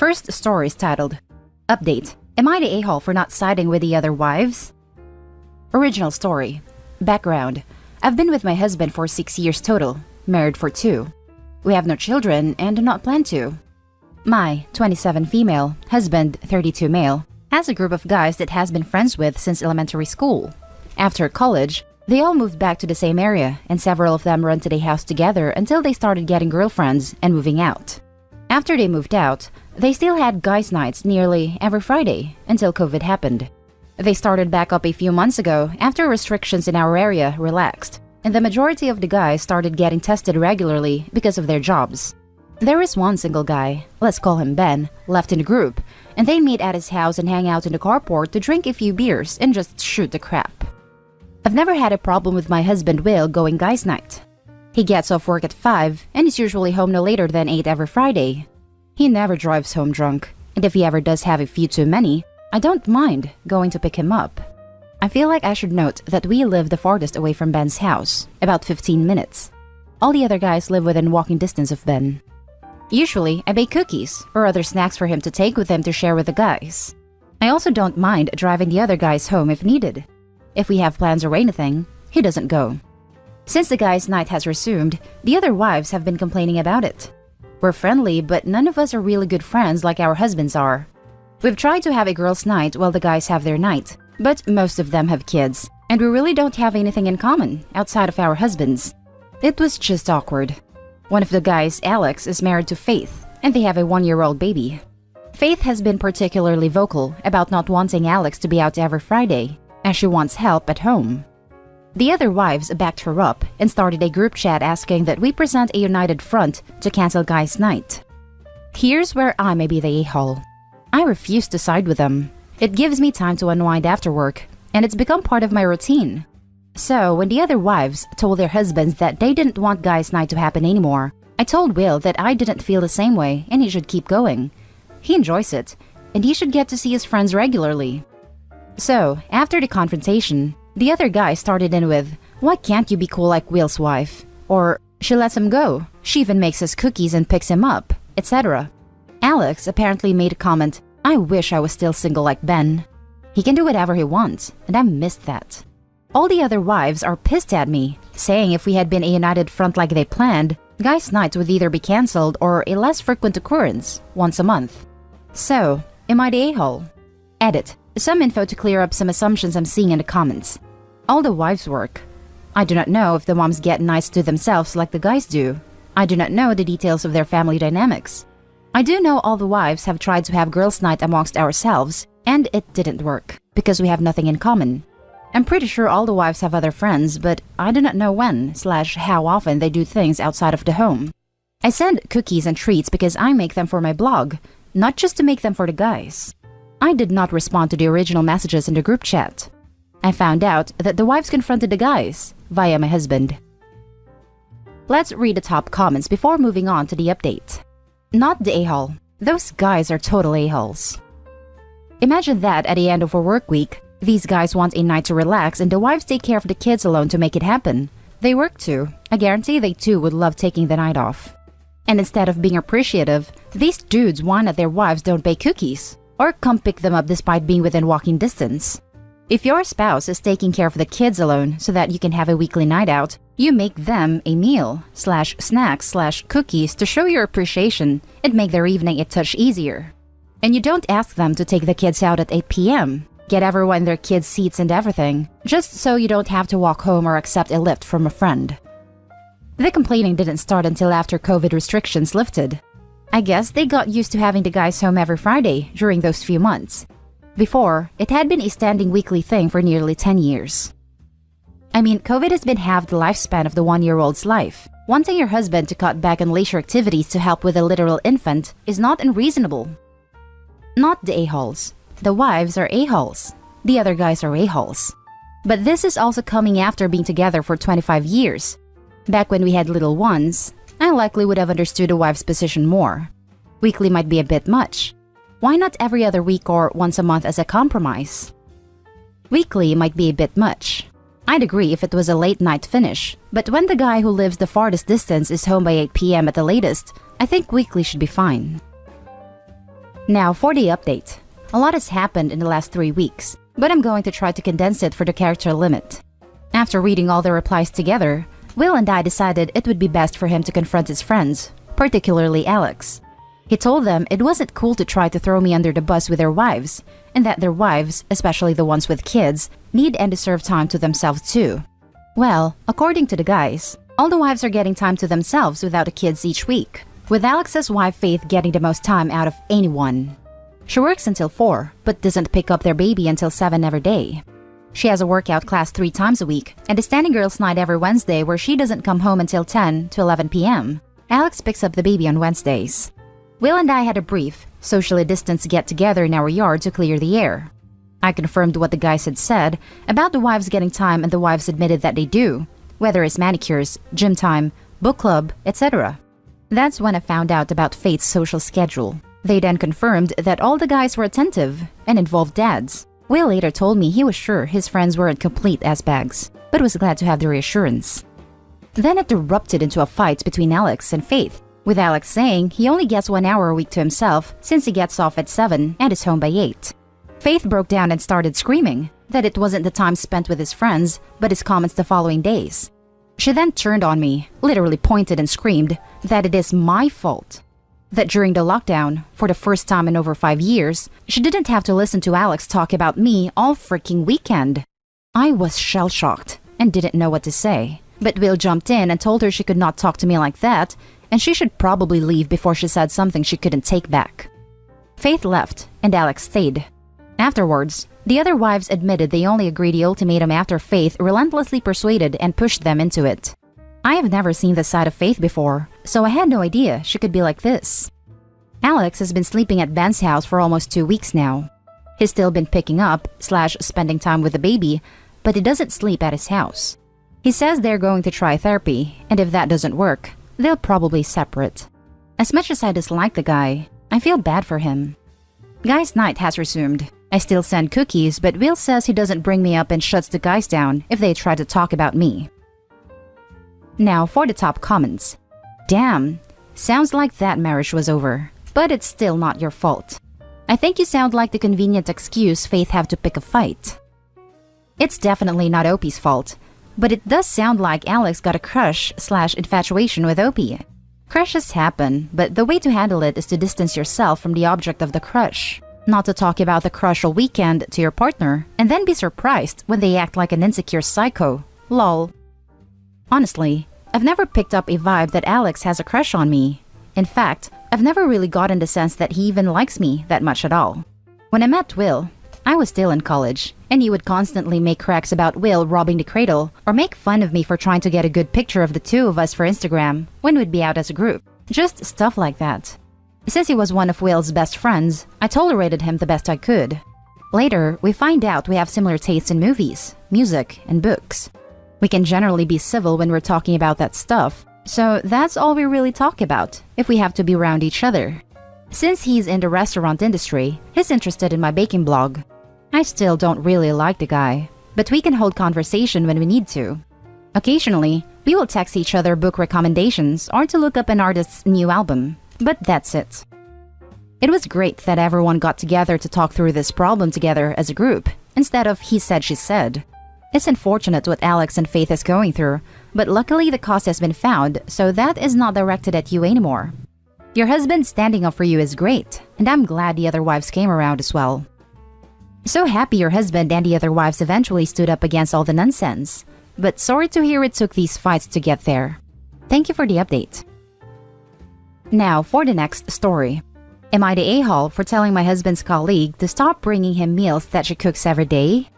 First story is titled, Update. Am I the a-hole for not siding with the other wives? Original story. Background. I've been with my husband for 6 years total, married for 2. We have no children and do not plan to. My 27 female, husband 32 male, has a group of guys that has been friends with since elementary school. After college, they all moved back to the same area and several of them rented a house together until they started getting girlfriends and moving out. After they moved out, they still had guys' nights nearly every Friday until COVID happened. They started back up a few months ago after restrictions in our area relaxed, and the majority of the guys started getting tested regularly because of their jobs. There is one single guy, let's call him Ben, left in the group, and they meet at his house and hang out in the carport to drink a few beers and just shoot the crap. I've never had a problem with my husband Will going guys' night. He gets off work at 5 and is usually home no later than 8 every Friday. He never drives home drunk, and if he ever does have a few too many, I don't mind going to pick him up. I feel like I should note that we live the farthest away from Ben's house, about 15 minutes. All the other guys live within walking distance of Ben. Usually, I bake cookies or other snacks for him to take with him to share with the guys. I also don't mind driving the other guys home if needed. If we have plans or anything, he doesn't go. Since the guys' night has resumed, the other wives have been complaining about it. We're friendly, but none of us are really good friends like our husbands are. We've tried to have a girls' night while the guys have their night, but most of them have kids, and we really don't have anything in common outside of our husbands. It was just awkward. One of the guys, Alex, is married to Faith, and they have a 1-year-old baby. Faith has been particularly vocal about not wanting Alex to be out every Friday, as she wants help at home. The other wives backed her up and started a group chat asking that we present a united front to cancel guys' night. Here's where I may be the a-hole. I refuse to side with them. It gives me time to unwind after work, and it's become part of my routine. So, when the other wives told their husbands that they didn't want guys' night to happen anymore, I told Will that I didn't feel the same way and he should keep going. He enjoys it, and he should get to see his friends regularly. So, after the confrontation, the other guy started in with, "Why can't you be cool like Will's wife?" Or, "She lets him go. She even makes us cookies and picks him up," etc. Alex apparently made a comment, "I wish I was still single like Ben. He can do whatever he wants, and I missed that." All the other wives are pissed at me, saying if we had been a united front like they planned, guys' nights would either be cancelled or a less frequent occurrence, once a month. So, am I the a-hole? Edit. Some info to clear up some assumptions I'm seeing in the comments. All the wives work. I do not know if the moms get nice to themselves like the guys do. I do not know the details of their family dynamics. I do know all the wives have tried to have girls' night amongst ourselves, and it didn't work, because we have nothing in common. I'm pretty sure all the wives have other friends, but I do not know when/how often they do things outside of the home. I send cookies and treats because I make them for my blog, not just to make them for the guys. I did not respond to the original messages in the group chat. I found out that the wives confronted the guys via my husband. Let's read the top comments before moving on to the update. Not the a-hole. Those guys are total a-holes. Imagine that at the end of a work week, these guys want a night to relax and the wives take care of the kids alone to make it happen. They work too. I guarantee they too would love taking the night off. And instead of being appreciative, these dudes whine that their wives don't bake cookies or come pick them up despite being within walking distance. If your spouse is taking care of the kids alone so that you can have a weekly night out, you make them a meal/snacks/cookies to show your appreciation and make their evening a touch easier. And you don't ask them to take the kids out at 8 p.m., get everyone in their kids' seats and everything, just so you don't have to walk home or accept a lift from a friend. The complaining didn't start until after COVID restrictions lifted. I guess they got used to having the guys home every Friday during those few months. Before, it had been a standing weekly thing for nearly 10 years. I mean, COVID has been half the lifespan of the 1-year-old's life. Wanting your husband to cut back on leisure activities to help with a literal infant is not unreasonable. Not the a-holes. The wives are a-holes. The other guys are a-holes. But this is also coming after being together for 25 years. Back when we had little ones, I likely would have understood the wife's position more. Weekly might be a bit much. Why not every other week or once a month as a compromise? Weekly might be a bit much. I'd agree if it was a late night finish, but when the guy who lives the farthest distance is home by 8 p.m. at the latest, I think weekly should be fine. Now for the update. A lot has happened in the last 3 weeks, but I'm going to try to condense it for the character limit. After reading all the replies together, Will and I decided it would be best for him to confront his friends, particularly Alex. He told them it wasn't cool to try to throw me under the bus with their wives, and that their wives, especially the ones with kids, need and deserve time to themselves too. Well, according to the guys, all the wives are getting time to themselves without the kids each week, with Alex's wife Faith getting the most time out of anyone. She works until 4, but doesn't pick up their baby until 7 every day. She has a workout class 3 times a week, and a standing girls' night every Wednesday where she doesn't come home until 10 to 11 p.m. Alex picks up the baby on Wednesdays. Will and I had a brief, socially distanced get-together in our yard to clear the air. I confirmed what the guys had said about the wives getting time, and the wives admitted that they do, whether it's manicures, gym time, book club, etc. That's when I found out about Faith's social schedule. They then confirmed that all the guys were attentive and involved dads. Will later told me he was sure his friends weren't complete ass-bags, but was glad to have the reassurance. Then it erupted into a fight between Alex and Faith, with Alex saying he only gets 1 hour a week to himself since he gets off at 7 and is home by 8. Faith broke down and started screaming that it wasn't the time spent with his friends, but his comments the following days. She then turned on me, literally pointed and screamed that it is my fault. That during the lockdown, for the first time in over 5 years, she didn't have to listen to Alex talk about me all freaking weekend. I was shell-shocked and didn't know what to say, but Will jumped in and told her she could not talk to me like that, and she should probably leave before she said something she couldn't take back. Faith left, and Alex stayed. Afterwards, the other wives admitted they only agreed the ultimatum after Faith relentlessly persuaded and pushed them into it. I have never seen this side of Faith before, so I had no idea she could be like this. Alex has been sleeping at Ben's house for almost 2 weeks now. He's still been picking up / spending time with the baby, but he doesn't sleep at his house. He says they're going to try therapy, and if that doesn't work, they'll probably separate. As much as I dislike the guy, I feel bad for him. Guys' night has resumed. I still send cookies, but Will says he doesn't bring me up and shuts the guys down if they try to talk about me. Now for the top comments. Damn, sounds like that marriage was over, but it's still not your fault. I think you sound like the convenient excuse Faith have to pick a fight. It's definitely not Opie's fault, but it does sound like Alex got a crush / infatuation with Opie. Crushes happen, but the way to handle it is to distance yourself from the object of the crush. Not to talk about the crush all weekend to your partner, and then be surprised when they act like an insecure psycho. Lol. Honestly, I've never picked up a vibe that Alex has a crush on me. In fact, I've never really gotten the sense that he even likes me that much at all. When I met Will, I was still in college, and he would constantly make cracks about Will robbing the cradle or make fun of me for trying to get a good picture of the two of us for Instagram when we'd be out as a group. Just stuff like that. Since he was one of Will's best friends, I tolerated him the best I could. Later, we find out we have similar tastes in movies, music, and books. We can generally be civil when we're talking about that stuff, so that's all we really talk about if we have to be around each other. Since he's in the restaurant industry, he's interested in my baking blog. I still don't really like the guy, but we can hold conversation when we need to. Occasionally, we will text each other book recommendations or to look up an artist's new album, but that's it. It was great that everyone got together to talk through this problem together as a group, instead of he said she said. It's unfortunate what Alex and Faith is going through, but luckily the cause has been found, so that is not directed at you anymore. Your husband standing up for you is great, and I'm glad the other wives came around as well. So happy your husband and the other wives eventually stood up against all the nonsense, but sorry to hear it took these fights to get there. Thank you for the update. Now for the next story. Am I the a-hole for telling my husband's colleague to stop bringing him meals that she cooks every day?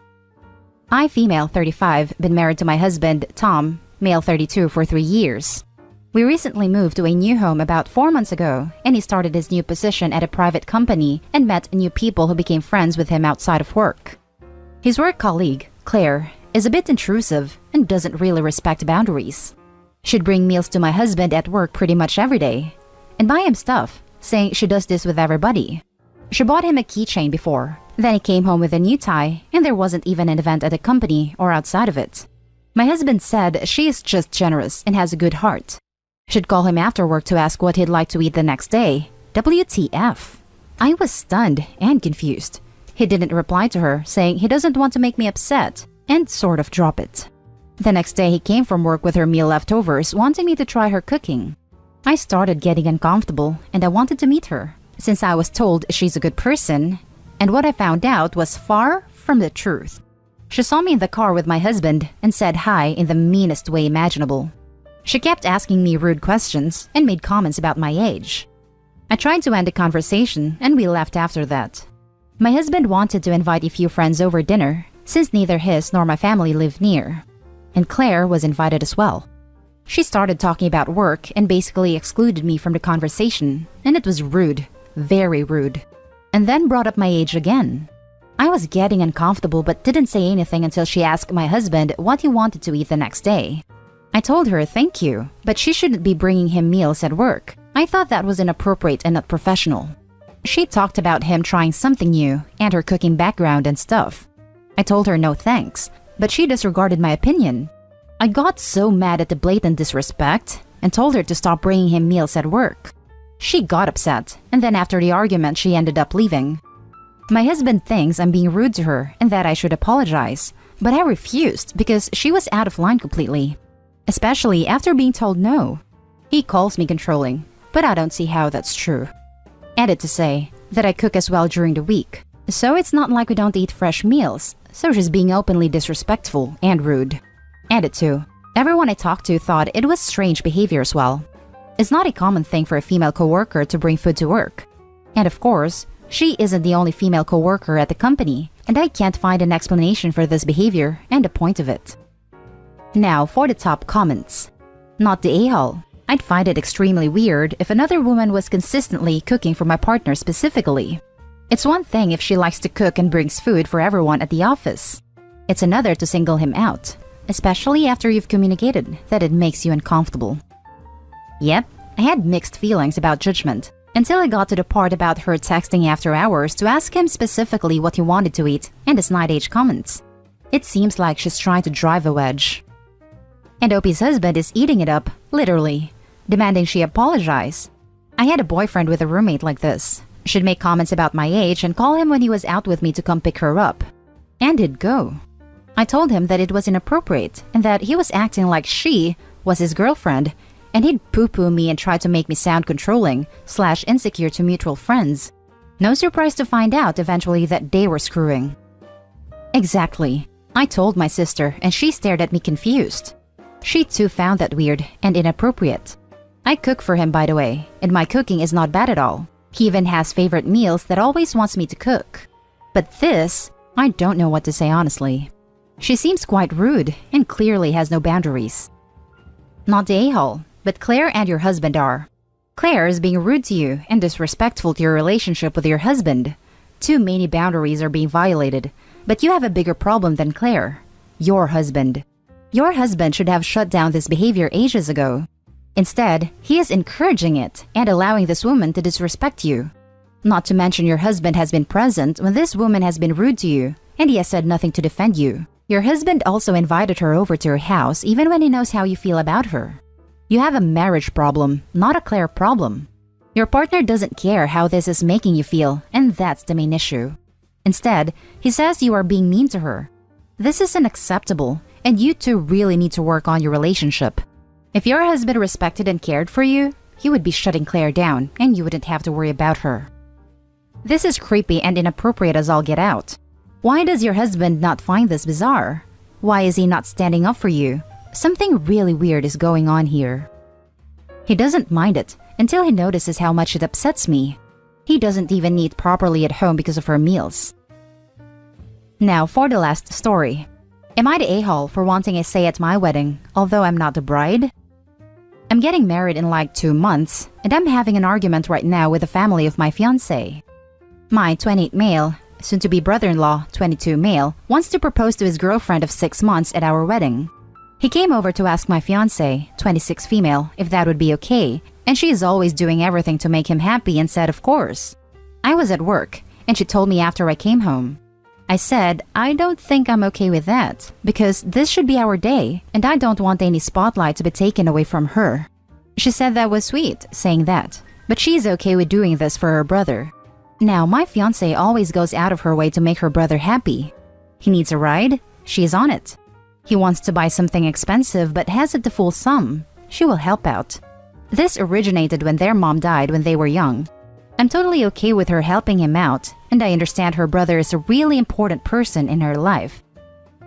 I, female 35, been married to my husband, Tom, male 32, for 3 years. We recently moved to a new home about 4 months ago, and he started his new position at a private company and met new people who became friends with him outside of work. His work colleague, Claire, is a bit intrusive and doesn't really respect boundaries. She'd bring meals to my husband at work pretty much every day, and buy him stuff, saying she does this with everybody. She bought him a keychain before. Then he came home with a new tie, and there wasn't even an event at the company or outside of it. My husband said she is just generous and has a good heart. She'd call him after work to ask what he'd like to eat the next day. WTF. I was stunned and confused. He didn't reply to her, saying he doesn't want to make me upset, and sort of drop it. The next day he came from work with her meal leftovers, wanting me to try her cooking. I started getting uncomfortable and I wanted to meet her, since I was told she's a good person, and what I found out was far from the truth. She saw me in the car with my husband and said hi in the meanest way imaginable. She kept asking me rude questions and made comments about my age. I tried to end the conversation and we left after that. My husband wanted to invite a few friends over dinner, since neither his nor my family lived near, and Claire was invited as well. She started talking about work and basically excluded me from the conversation, and it was rude, very rude, and then brought up my age again. I was getting uncomfortable but didn't say anything until she asked my husband what he wanted to eat the next day. I told her thank you, but she shouldn't be bringing him meals at work. I thought that was inappropriate and not professional. She talked about him trying something new and her cooking background and stuff. I told her no thanks, but she disregarded my opinion. I got so mad at the blatant disrespect and told her to stop bringing him meals at work. She got upset, and then after the argument she ended up leaving. My husband thinks I'm being rude to her and that I should apologize, but I refused because she was out of line completely, especially after being told no. He calls me controlling, but I don't see how that's true. Added to say that I cook as well during the week, so it's not like we don't eat fresh meals, so she's being openly disrespectful and rude. Added to, everyone I talked to thought it was strange behavior as well. It's not a common thing for a female coworker to bring food to work. And of course, she isn't the only female coworker at the company, and I can't find an explanation for this behavior and the point of it. Now for the top comments. Not the a-hole. I'd find it extremely weird if another woman was consistently cooking for my partner specifically. It's one thing if she likes to cook and brings food for everyone at the office. It's another to single him out, especially after you've communicated that it makes you uncomfortable. Yep, I had mixed feelings about judgment until I got to the part about her texting after hours to ask him specifically what he wanted to eat and his night age comments. It seems like she's trying to drive a wedge. And Opie's husband is eating it up, literally, demanding she apologize. I had a boyfriend with a roommate like this. She'd make comments about my age and call him when he was out with me to come pick her up. And he'd go. I told him that it was inappropriate and that he was acting like she was his girlfriend, and he'd poo-poo me and try to make me sound controlling/insecure to mutual friends. No surprise to find out eventually that they were screwing. Exactly. I told my sister and she stared at me confused. She too found that weird and inappropriate. I cook for him, by the way, and my cooking is not bad at all. He even has favorite meals that always wants me to cook. But this, I don't know what to say honestly. She seems quite rude and clearly has no boundaries. Not the a-hole, but Claire and your husband are. Claire is being rude to you and disrespectful to your relationship with your husband. Too many boundaries are being violated, but you have a bigger problem than Claire. Your husband. Your husband should have shut down this behavior ages ago. Instead, he is encouraging it and allowing this woman to disrespect you. Not to mention your husband has been present when this woman has been rude to you, and he has said nothing to defend you. Your husband also invited her over to your house even when he knows how you feel about her. You have a marriage problem, not a Claire problem. Your partner doesn't care how this is making you feel, and that's the main issue. Instead, he says you are being mean to her. This is unacceptable, and you two really need to work on your relationship. If your husband respected and cared for you, he would be shutting Claire down, and you wouldn't have to worry about her. This is creepy and inappropriate as all get out. Why does your husband not find this bizarre? Why is he not standing up for you? Something really weird is going on here. He doesn't mind it until he notices how much it upsets me. He doesn't even eat properly at home because of her meals. Now for the last story. Am I the a-hole for wanting a say at my wedding, although I'm not the bride? I'm getting married in like 2 months, and I'm having an argument right now with the family of my fiancé. My 28 male, soon-to-be brother-in-law, 22 male, wants to propose to his girlfriend of 6 months at our wedding. He came over to ask my fiancé, 26 female, if that would be okay, and she is always doing everything to make him happy and said of course. I was at work, and she told me after I came home. I said, I don't think I'm okay with that, because this should be our day, and I don't want any spotlight to be taken away from her. She said that was sweet, saying that, but she's okay with doing this for her brother. Now, my fiancé always goes out of her way to make her brother happy. He needs a ride? She's on it. He wants to buy something expensive but hasn't the full sum. She will help out. This originated when their mom died when they were young. I'm totally okay with her helping him out, and I understand her brother is a really important person in her life.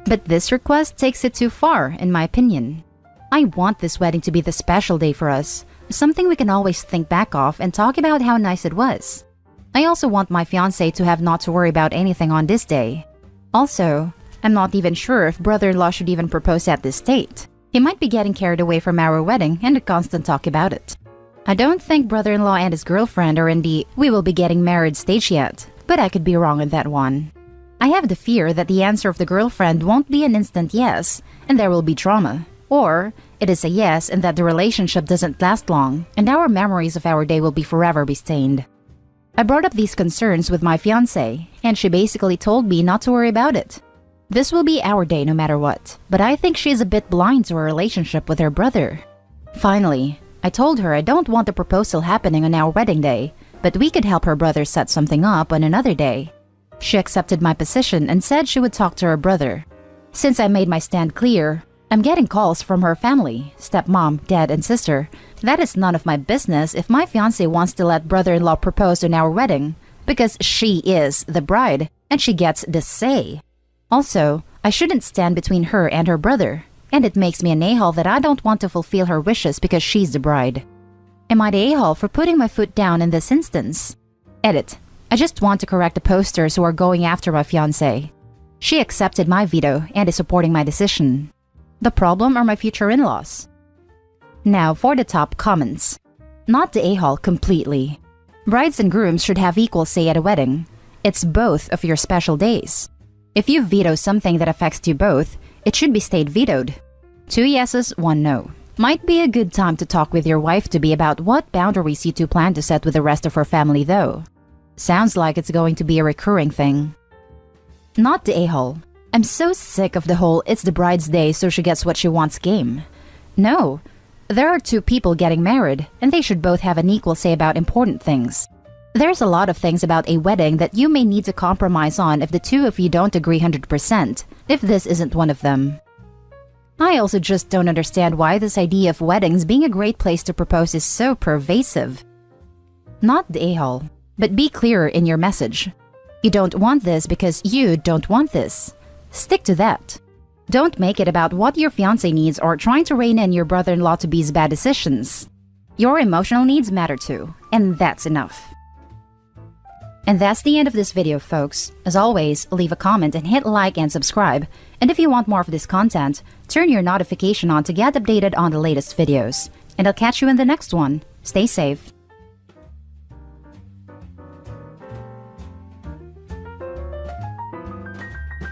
But this request takes it too far, in my opinion. I want this wedding to be the special day for us, something we can always think back of and talk about how nice it was. I also want my fiancé to have not to worry about anything on this day. Also, I'm not even sure if brother-in-law should even propose at this date. He might be getting carried away from our wedding and the constant talk about it. I don't think brother-in-law and his girlfriend are in the "we will be getting married" stage yet, but I could be wrong on that one. I have the fear that the answer of the girlfriend won't be an instant yes, and there will be drama. Or, it is a yes and that the relationship doesn't last long, and our memories of our day will be forever be stained. I brought up these concerns with my fiancé, and she basically told me not to worry about it. This will be our day no matter what, but I think she's a bit blind to her relationship with her brother. Finally, I told her I don't want the proposal happening on our wedding day, but we could help her brother set something up on another day. She accepted my position and said she would talk to her brother. Since I made my stand clear, I'm getting calls from her family, stepmom, dad, and sister. That is none of my business if my fiancé wants to let brother-in-law propose on our wedding, because she is the bride, and she gets the say. Also, I shouldn't stand between her and her brother, and it makes me an a-hole that I don't want to fulfill her wishes because she's the bride. Am I the a-hole for putting my foot down in this instance? Edit. I just want to correct the posters who are going after my fiancé. She accepted my veto and is supporting my decision. The problem are my future in-laws. Now for the top comments. Not the a-hole completely. Brides and grooms should have equal say at a wedding. It's both of your special days. If you veto something that affects you both, it should be stayed vetoed. 2 yeses, 1 no. Might be a good time to talk with your wife to be about what boundaries you two plan to set with the rest of her family though. Sounds like it's going to be a recurring thing. Not the a-hole. I'm so sick of the whole "it's the bride's day so she gets what she wants" game. No, there are 2 people getting married, and they should both have an equal say about important things. There's a lot of things about a wedding that you may need to compromise on if the 2 of you don't agree 100%, if this isn't one of them. I also just don't understand why this idea of weddings being a great place to propose is so pervasive. Not the a-hole, but be clearer in your message. You don't want this because you don't want this. Stick to that. Don't make it about what your fiancé needs or trying to rein in your brother-in-law to be's bad decisions. Your emotional needs matter too, and that's enough. And that's the end of this video, folks. As always, leave a comment and hit like and subscribe. And if you want more of this content, turn your notification on to get updated on the latest videos. And I'll catch you in the next one. Stay safe.